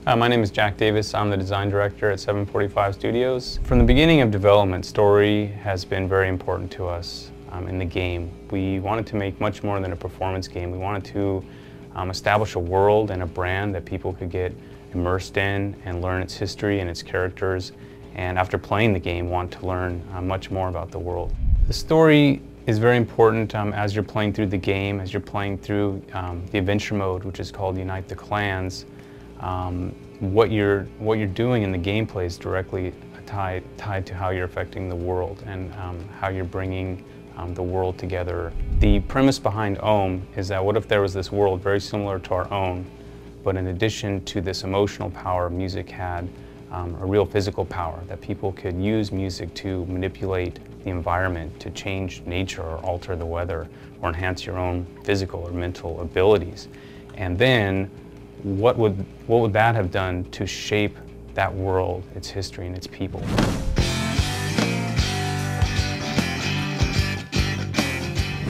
My name is Jack Davis. I'm the design director at 745 Studios. From the beginning of development, story has been very important to us in the game. We wanted to make much more than a performance game. We wanted to establish a world and a brand that people could get immersed in and learn its history and its characters, and after playing the game, want to learn much more about the world. The story is very important as you're playing through the game, as you're playing through the adventure mode, which is called Unite the Clans. What you're doing in the gameplay is directly tied to how you're affecting the world and how you're bringing the world together. The premise behind Ohm is that what if there was this world very similar to our own, but in addition to this emotional power, music had a real physical power, that people could use music to manipulate the environment, to change nature or alter the weather or enhance your own physical or mental abilities. And then what would that have done to shape that world, its history, and its people?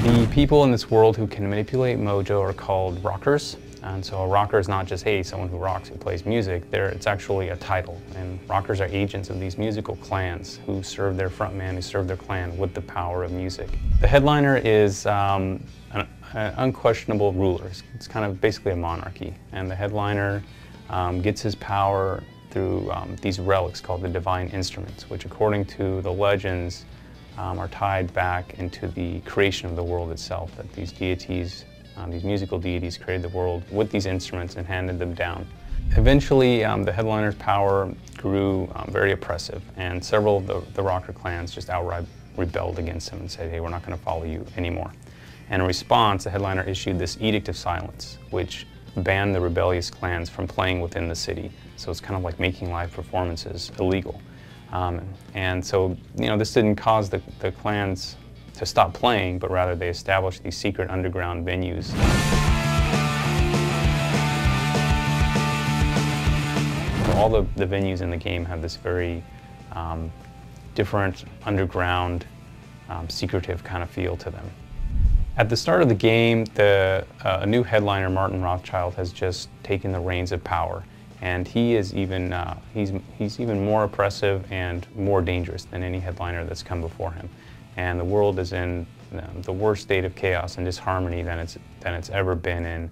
The people in this world who can manipulate mojo are called rockers. And so a rocker is not just, hey, someone who rocks, who plays music. It's actually a title. And rockers are agents of these musical clans who serve their frontman, who serve their clan with the power of music. The headliner is an unquestionable ruler. It's kind of basically a monarchy. And the headliner gets his power through these relics called the divine instruments, which according to the legends are tied back into the creation of the world itself, that these deities, these musical deities created the world with these instruments and handed them down. Eventually, the headliner's power grew very oppressive, and several of the rocker clans just outright rebelled against him and said, hey, we're not going to follow you anymore. And in response, the headliner issued this edict of silence, which banned the rebellious clans from playing within the city. So it's kind of like making live performances illegal. And so, this didn't cause the clans to stop playing, but rather they established these secret underground venues. So all the venues in the game have this very different underground, secretive kind of feel to them. At the start of the game, a new headliner, Martin Rothschild, has just taken the reins of power. And he is even, he's even more oppressive and more dangerous than any headliner that's come before him. And the world is in the worst state of chaos and disharmony than it's ever been in.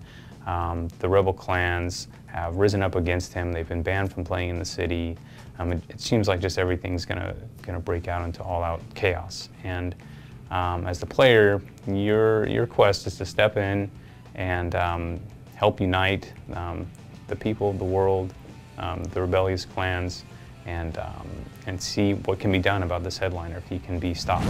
The rebel clans have risen up against him. They've been banned from playing in the city. It seems like just everything's gonna break out into all-out chaos. And as the player, your quest is to step in and help unite the people of the world, the rebellious clans, and see what can be done about this headliner if he can be stopped.